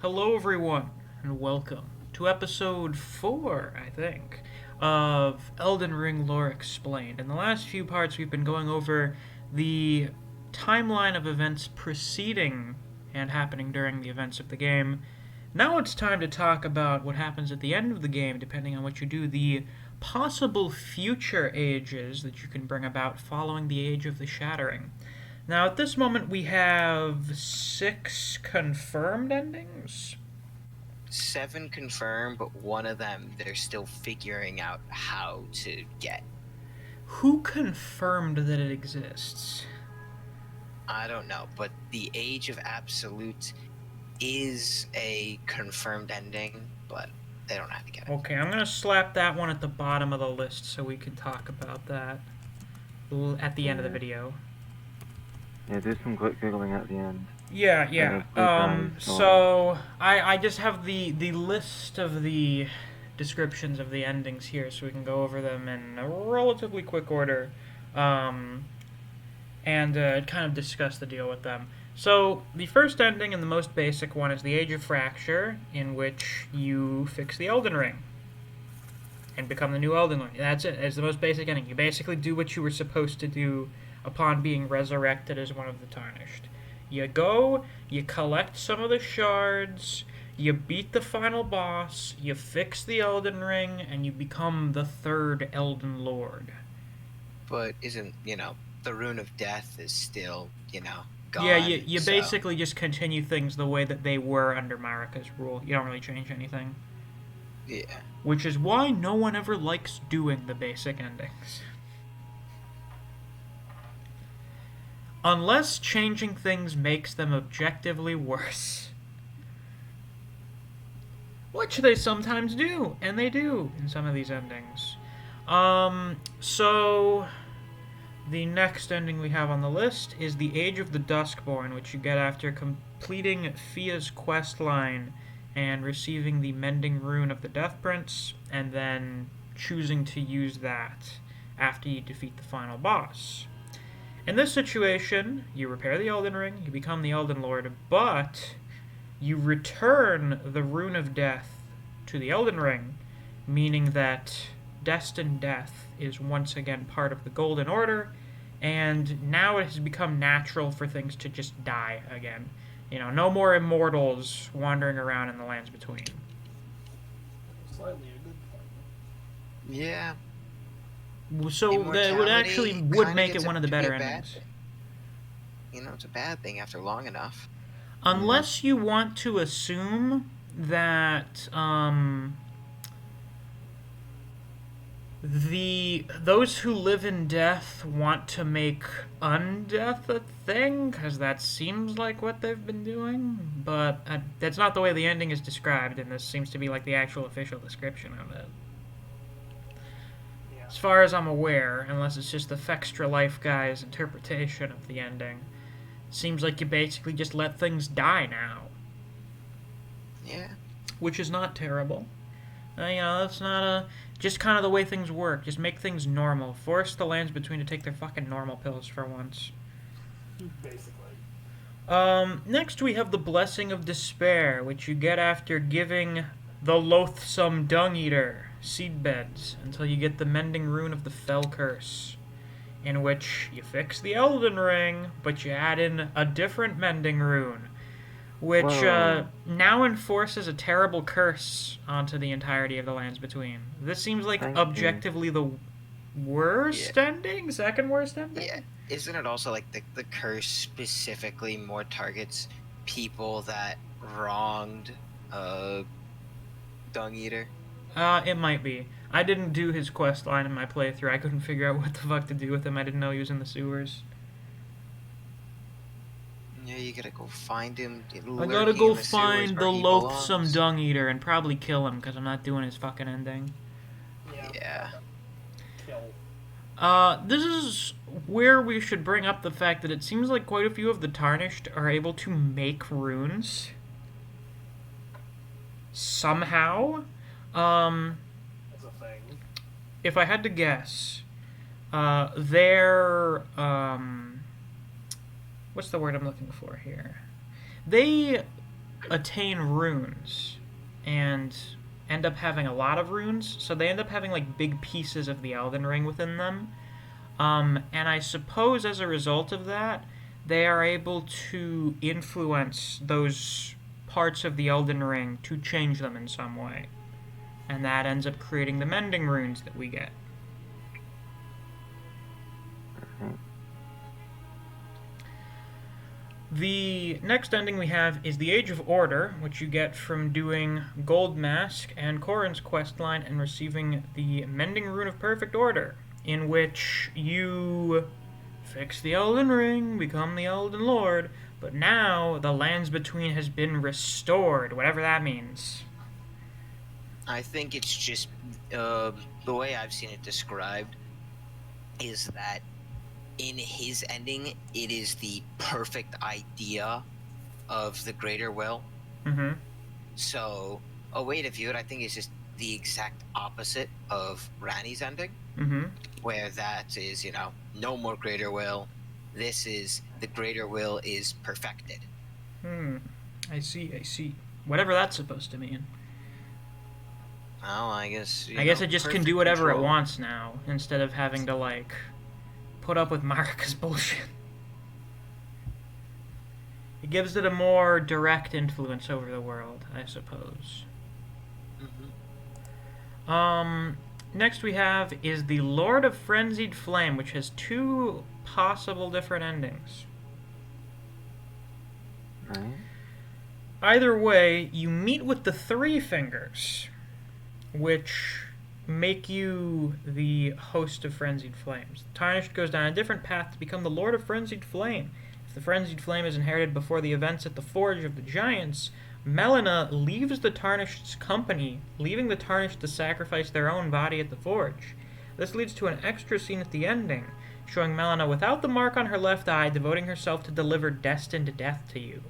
Hello, everyone, and welcome to episode 4, I think, of Elden Ring Lore Explained. In the last few parts, we've been going over the timeline of events preceding and happening during the events of the game. Now it's time to talk about what happens at the end of the game, depending on what you do, the possible future ages that you can bring about following the Age of the Shattering. Now, at this moment, we have 6 confirmed endings. 7 confirmed, but one of them they're still figuring out how to get. Who confirmed that it exists? I don't know, but the Age of Absolute is a confirmed ending, but they don't have to get it. Okay, I'm going to slap that one at the bottom of the list so we can talk about that at the end of the video. Yeah, do some quick googling at the end. Yeah. So I just have the list of the descriptions of the endings here, so we can go over them in a relatively quick order, and kind of discuss the deal with them. So the first ending and the most basic one is the Age of Fracture, in which you fix the Elden Ring and become the new Elden Lord. That's it. It's the most basic ending. You basically do what you were supposed to do upon being resurrected as one of the Tarnished. You go, you collect some of the shards, you beat the final boss, you fix the Elden Ring, and you become the third Elden Lord. But isn't, the Rune of Death is still, gone. Yeah, you basically just continue things the way that they were under Marika's rule. You don't really change anything. Yeah. Which is why no one ever likes doing the basic endings. Unless changing things makes them objectively worse. Which they sometimes do, and they do in some of these endings. So the next ending we have on the list is the Age of the Duskborn, which you get after completing Fia's quest line and receiving the Mending Rune of the Death Prince, and then choosing to use that after you defeat the final boss. In this situation, you repair the Elden Ring, you become the Elden Lord, but you return the Rune of Death to the Elden Ring, meaning that Destined Death is once again part of the Golden Order, and now it has become natural for things to just die again. No more immortals wandering around in the lands between. Slightly a good point. Yeah. So that would actually make it one of the better endings. It's a bad thing after long enough. Unless you want to assume that those who live in death want to make undeath a thing, because that seems like what they've been doing, but that's not the way the ending is described, and this seems to be like the actual official description of it. As far as I'm aware, unless it's just the Fextra Life guy's interpretation of the ending, it seems like you basically just let things die now. Yeah. Which is not terrible. That's not just kind of the way things work. Just make things normal. Force the lands between to take their fucking normal pills for once. Basically. Next we have the Blessing of Despair, which you get after giving the loathsome Dung Eater seedbeds until you get the Mending Rune of the Fell Curse, in which you fix the Elden Ring, but you add in a different Mending Rune, which now enforces a terrible curse onto the entirety of the lands between. This seems like objectively the worst ending? Second worst ending? Yeah. Isn't it also like the curse specifically more targets people that wronged Dung Eater? It might be. I didn't do his quest line in my playthrough. I couldn't figure out what the fuck to do with him. I didn't know he was in the sewers. Yeah, you gotta go find him. I gotta go find the loathsome Dung Eater and probably kill him, because I'm not doing his fucking ending. Yeah. Kill. This is where we should bring up the fact that it seems like quite a few of the Tarnished are able to make runes. Somehow. That's a thing. If I had to guess, they're, what's the word I'm looking for here? They attain runes and end up having a lot of runes, so they end up having like big pieces of the Elden Ring within them. And I suppose as a result of that, they are able to influence those parts of the Elden Ring to change them in some way. And that ends up creating the mending runes that we get. Okay. The next ending we have is the Age of Order, which you get from doing Gold Mask and Corrin's questline and receiving the Mending Rune of Perfect Order, in which you fix the Elden Ring, become the Elden Lord, but now the Lands Between has been restored, whatever that means. I think it's just the way I've seen it described is that in his ending, it is the perfect idea of the greater will. Mm-hmm. So a way to view it, I think, is just the exact opposite of Rani's ending, Mm-hmm. where that is, no more greater will. This is the greater will is perfected. I see. Whatever that's supposed to mean. Well, I guess. I guess it just can perfect do whatever control. it wants now, instead of having to, like, put up with Marika's bullshit. It gives it a more direct influence over the world, I suppose. Next we have is the Lord of Frenzied Flame, which has two possible different endings. Right. Either way, you meet with the Three Fingers, which make you the host of Frenzied Flames. The Tarnished goes down a different path to become the Lord of Frenzied Flame. If the Frenzied Flame is inherited before the events at the Forge of the Giants, Melina leaves the Tarnished's company, leaving the Tarnished to sacrifice their own body at the Forge. This leads to an extra scene at the ending, showing Melina without the mark on her left eye, devoting herself to deliver destined death to you.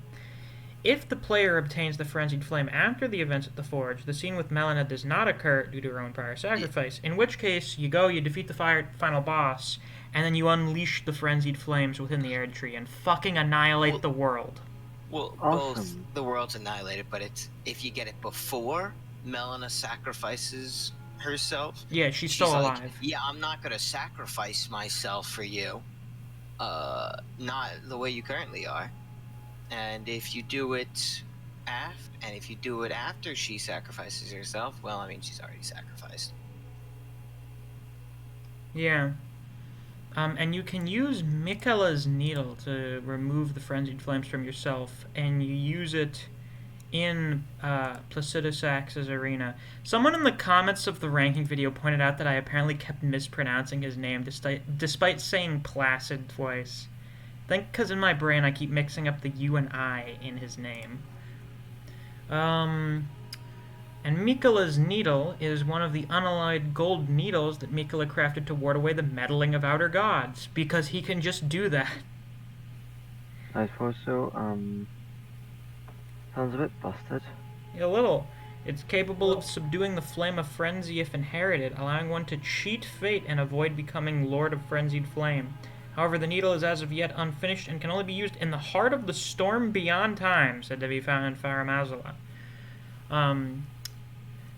If the player obtains the Frenzied Flame after the events at the Forge, the scene with Melina does not occur due to her own prior sacrifice, in which case you defeat the final boss, and then you unleash the Frenzied Flames within the Erd Tree and fucking annihilate the world. Well, Awesome. both the world's annihilated, but it's if you get it before Melina sacrifices herself. Yeah, she's still like, alive. Yeah, I'm not gonna sacrifice myself for you. Not the way you currently are. And if you do it after she sacrifices herself, well, I mean, she's already sacrificed. Yeah. And you can use Miquella's Needle to remove the Frenzied Flames from yourself, and you use it in Placidus Axe's arena. Someone in the comments of the ranking video pointed out that I apparently kept mispronouncing his name despite saying Placid twice. I think because in my brain I keep mixing up the U and I in his name. And Miquella's Needle is one of the unalloyed gold needles that Miquella crafted to ward away the meddling of outer gods, because he can just do that. I suppose so. Sounds a bit busted. A little. It's capable of subduing the flame of frenzy if inherited, allowing one to cheat fate and avoid becoming Lord of Frenzied Flame. However, the needle is as of yet unfinished and can only be used in the heart of the storm beyond time, said to be found in Farum Azula.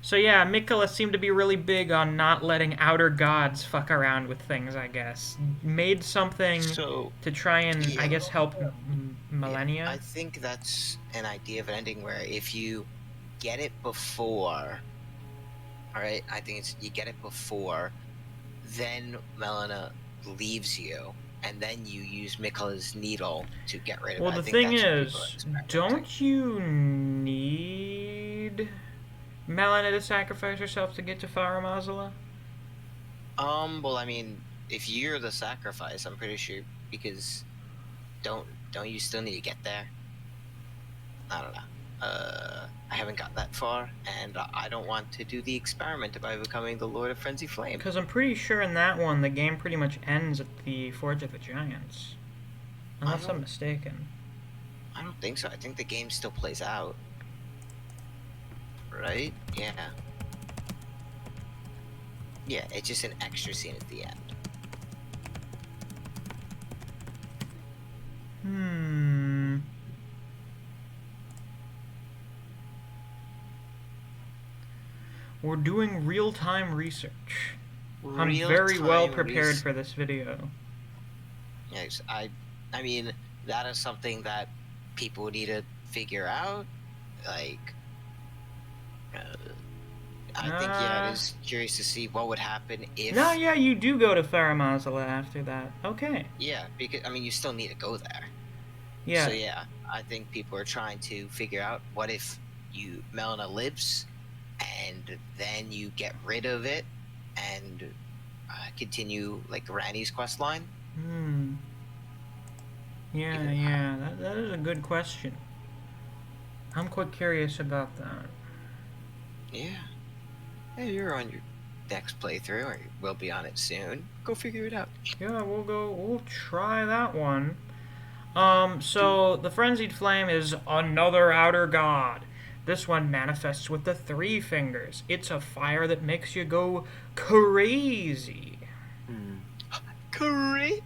So yeah, Miquella seemed to be really big on not letting outer gods fuck around with things, I guess. Made something to try and, I guess, help Millennia. I think that's an idea of an ending where if you get it before, alright, I think it's you get it before, then Melina leaves you, and then you use Miquella's Needle to get rid of it. Well, the thing is, don't you need Melina to sacrifice herself to get to Farum Azula? Well, I mean, if you're the sacrifice, I'm pretty sure, because don't you still need to get there? I don't know. I haven't got that far, and I don't want to do the experiment by becoming the Lord of Frenzy Flame. Because I'm pretty sure in that one, the game pretty much ends at the Forge of the Giants. Unless I'm mistaken. I don't think so. I think the game still plays out. Right? Yeah. Yeah, it's just an extra scene at the end. We're doing real-time research. I'm Real very well time prepared for this video. Yes, I mean, that is something that people need to figure out. Like, uh, I think, yeah, it is curious to see what would happen if. No, yeah, you do go to Faramazala after that. Okay. Yeah, because I mean, you still need to go there. Yeah. So yeah, I think people are trying to figure out what if Melina lives, and then you get rid of it, and continue like Randy's quest line. Hmm. Yeah, yeah, that is a good question. I'm quite curious about that. Yeah. Hey, you're on your next playthrough, or you will be on it soon. Go figure it out. Yeah, we'll try that one. So the Frenzied Flame is another outer god. This one manifests with the 3 fingers. It's a fire that makes you go crazy. Great.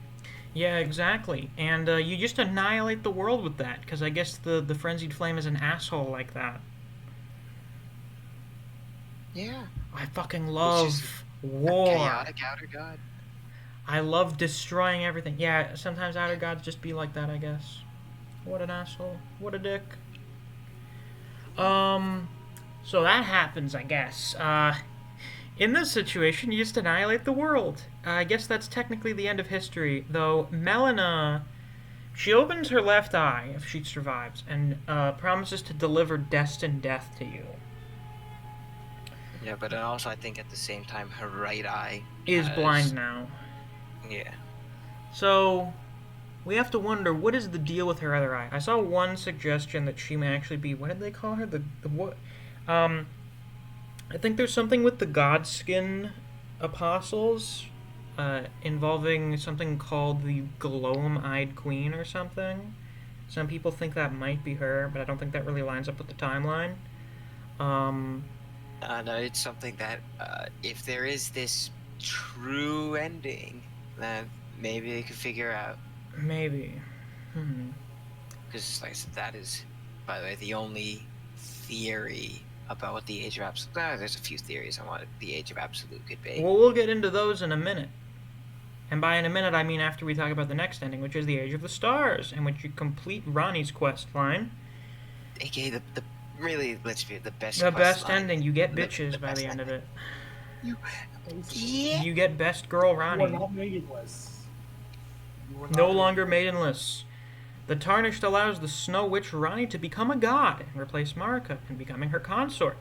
Yeah, exactly. And you just annihilate the world with that, because I guess the Frenzied Flame is an asshole like that. Yeah. I fucking love war. Chaotic outer god. I love destroying everything. Yeah, sometimes outer gods just be like that, I guess. What an asshole. What a dick. So that happens, I guess. In this situation, you just annihilate the world. I guess that's technically the end of history, though Melina, she opens her left eye if she survives, and promises to deliver destined death to you. Yeah, but then also I think at the same time her right eye Is blind now. Yeah. So, we have to wonder, what is the deal with her other eye? I saw one suggestion that she may actually be, what did they call her? The what? I think there's something with the Godskin apostles involving something called the Gloam-Eyed Queen or something. Some people think that might be her, but I don't think that really lines up with the timeline. No, it's something that if there is this true ending, then maybe they could figure out. Maybe. Because, like I said, that is, by the way, the only theory about what the Age of Absolute. There's a few theories on what the Age of Absolute could be. Well, we'll get into those in a minute. And by in a minute, I mean after we talk about the next ending, which is the Age of the Stars, in which you complete Ronnie's quest line. AKA the really, let's be the best. The quest best line. ending. You get bitches by the end of it. Yeah. You get best girl You are Ronnie. not maidenless. You are No not longer maidenless. The Tarnished allows the Snow Witch Ronnie to become a god and replace Marika in becoming her consort.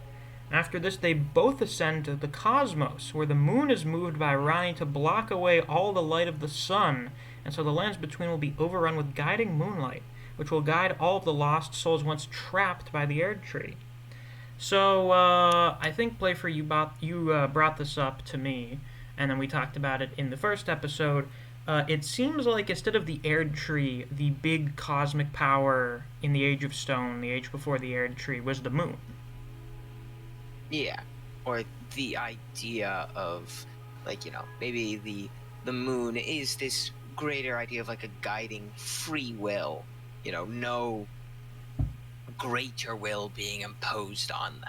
After this, they both ascend to the cosmos, where the moon is moved by Ronnie to block away all the light of the sun, and so the lands between will be overrun with guiding moonlight, which will guide all of the lost souls once trapped by the Erd Tree. So, I think, Playfer, you brought this up to me, and then we talked about it in the first episode. It seems like instead of the Erd Tree, the big cosmic power in the Age of Stone, the age before the Erd Tree, was the moon. Yeah, or the idea of, like, maybe the moon is this greater idea of like a guiding free will, no greater will being imposed on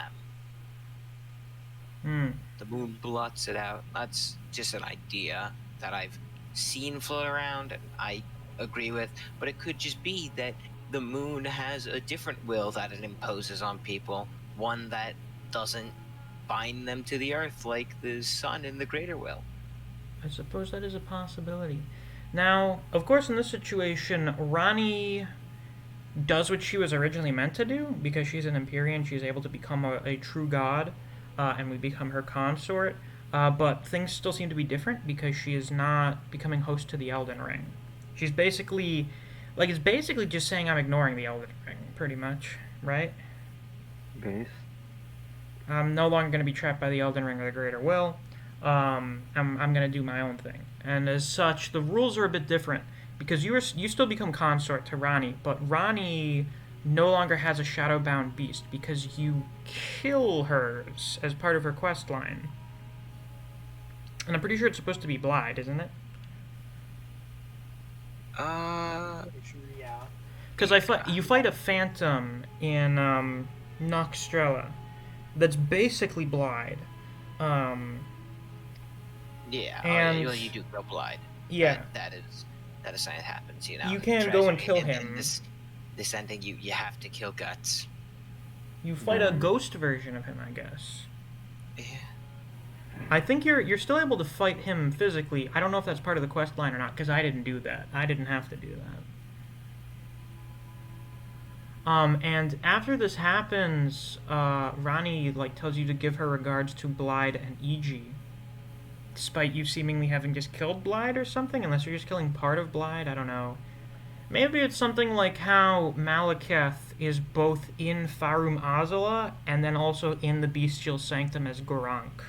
them. The moon blots it out. That's just an idea that I've seen float around and I agree with, but it could just be that the moon has a different will that it imposes on people, one that doesn't bind them to the earth like the sun and the greater will. I suppose that is a possibility. Now, of course, in this situation, Ronnie does what she was originally meant to do, because she's an Empyrean, she's able to become a true god, and we become her consort, but things still seem to be different, because she is not becoming host to the Elden Ring. She's basically, it's basically just saying I'm ignoring the Elden Ring, pretty much, right? Base. I'm no longer going to be trapped by the Elden Ring or the Greater Will. I'm going to do my own thing. And as such, the rules are a bit different, because you still become consort to Ronnie, but Ronnie no longer has a shadowbound beast, because you kill hers as part of her quest line. And I'm pretty sure it's supposed to be Blide, isn't it? Yeah. Because you fight a phantom in Noxtrella that's basically Blide, Um, Yeah, and you do go blind. yeah, That is something that happens. You know, you in can go and Treasure. kill In him. this ending, you have to kill Guts. You fight a ghost version of him, I guess. Yeah. I think you're still able to fight him physically. I don't know if that's part of the quest line or not, because I didn't do that. I didn't have to do that. And after this happens, Rani like tells you to give her regards to Blide and Eg, despite you seemingly having just killed Blide or something. Unless you're just killing part of Blide, I don't know. Maybe it's something like how Malekith is both in Farum Azula and then also in the Bestial Sanctum as Gorank.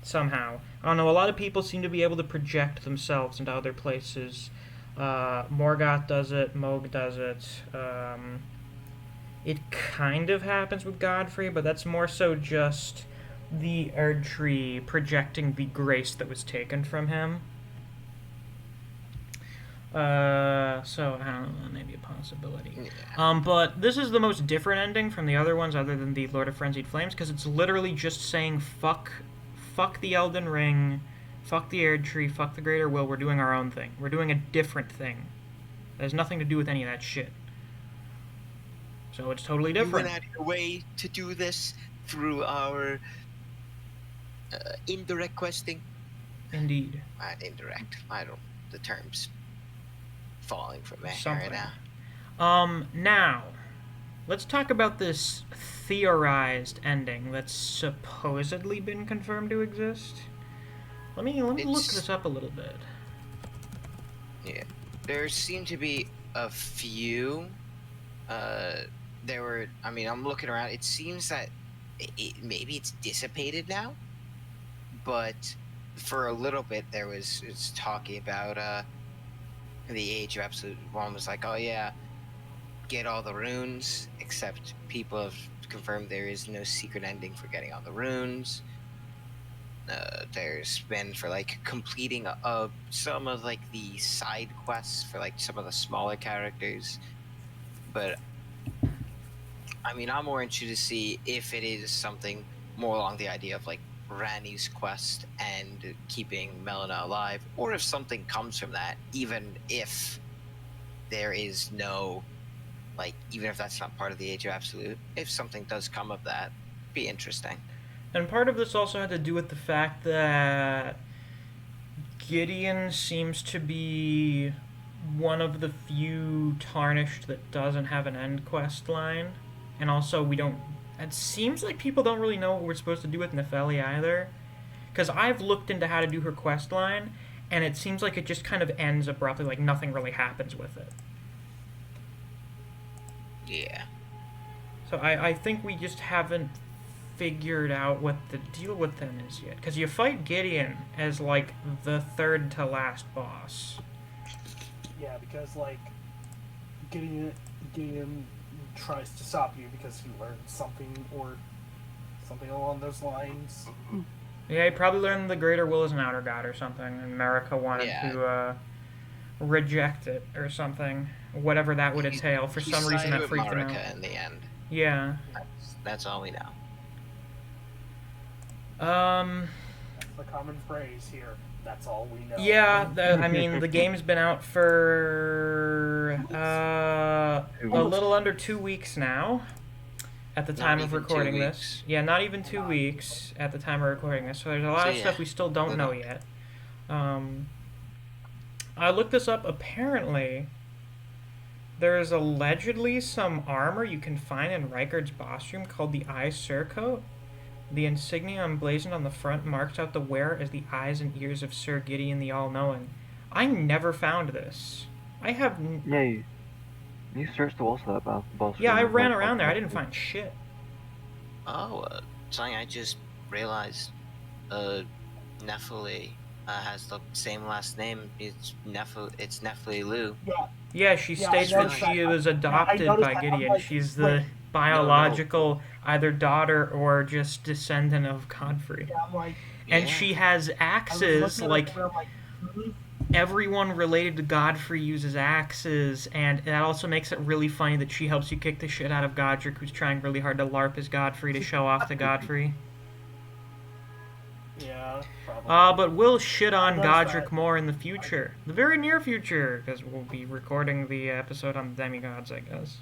Somehow. I don't know, a lot of people seem to be able to project themselves into other places. Morgoth does it, Moog does it. It kind of happens with Godfrey, but that's more so just the Erd Tree projecting the grace that was taken from him. So I don't know, maybe a possibility. Yeah. But this is the most different ending from the other ones, other than the Lord of Frenzied Flames, because it's literally just saying fuck the Elden Ring, fuck the Erd Tree, fuck the Greater Will. We're doing our own thing. We're doing a different thing. It has nothing to do with any of that shit. So it's totally You different. went out of your way to do this through our indirect questing. Indeed. Indirect. I don't. The terms falling from me Something. right now. Now, let's talk about this theorized ending that's supposedly been confirmed to exist. Let me look this up a little bit. Yeah, there seem to be a few. There were. I mean, I'm looking around. It seems that maybe it's dissipated now, but for a little bit it's talking about the Age of Absolute. One was like, oh yeah, get all the runes, except people have confirmed there is no secret ending for getting all the runes. There's been for like completing some of like the side quests for like some of the smaller characters, but I mean, I'm more interested to see if it is something more along the idea of like Rani's quest and keeping Melina alive, or if something comes from that, even if there is no, like, even if that's not part of the Age of Absolute, if something does come of that, be interesting. And part of this also had to do with the fact that Gideon seems to be one of the few Tarnished that doesn't have an end quest line. And also, it seems like people don't really know what we're supposed to do with Nefeli either. Because I've looked into how to do her quest line, and it seems like it just kind of ends abruptly, like nothing really happens with it. Yeah. So I think we just haven't figured out what the deal with them is yet. Because you fight Gideon as, like, the third to last boss. Yeah, because like Gideon tries to stop you because he learned something or something along those lines. Yeah, he probably learned the Greater Will is an outer god or something, and Marika wanted to reject it or something. Whatever that would entail. For some reason, that freaked him out. Marika in the end. Yeah. That's all we know. That's the common phrase here. That's all we know. Yeah, I mean, the game's been out for a little under 2 weeks now. At the time of recording this. Yeah, not even 2 weeks at the time of recording this. So there's a lot of stuff we still don't know yet. I looked this up. Apparently, there is allegedly some armor you can find in Rykard's boss room called the Eye Surcoat. The insignia emblazoned on the front marks out the wearer as the eyes and ears of Sir Gideon the All-Knowing. I never found this. I have... Yeah, you searched the walls of that boss. Yeah, I ran around there. I didn't find shit. Oh, something I just realized. Nefeli has the same last name. It's Nefeli Lu. Yeah, she states that she was adopted by Gideon. She's the biological either daughter or just descendant of Godfrey. Yeah, I'm like, and she has axes, like everyone related to Godfrey uses axes, and that also makes it really funny that she helps you kick the shit out of Godric, who's trying really hard to LARP as Godfrey to show off to Godfrey. Yeah, probably. But we'll shit on Does Godric that. more in the future. The very near future, because we'll be recording the episode on the demigods, I guess.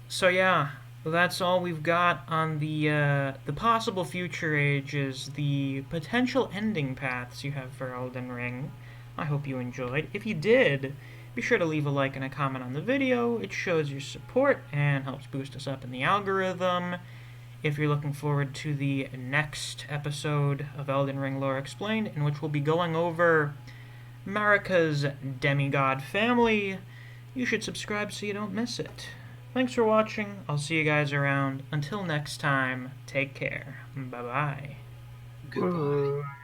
So yeah, that's all we've got on the possible future ages, the potential ending paths you have for Elden Ring. I hope you enjoyed. If you did, be sure to leave a like and a comment on the video. It shows your support and helps boost us up in the algorithm. If you're looking forward to the next episode of Elden Ring Lore Explained, in which we'll be going over Marika's demigod family, you should subscribe so you don't miss it. Thanks for watching. I'll see you guys around. Until next time, take care. Bye-bye. Goodbye.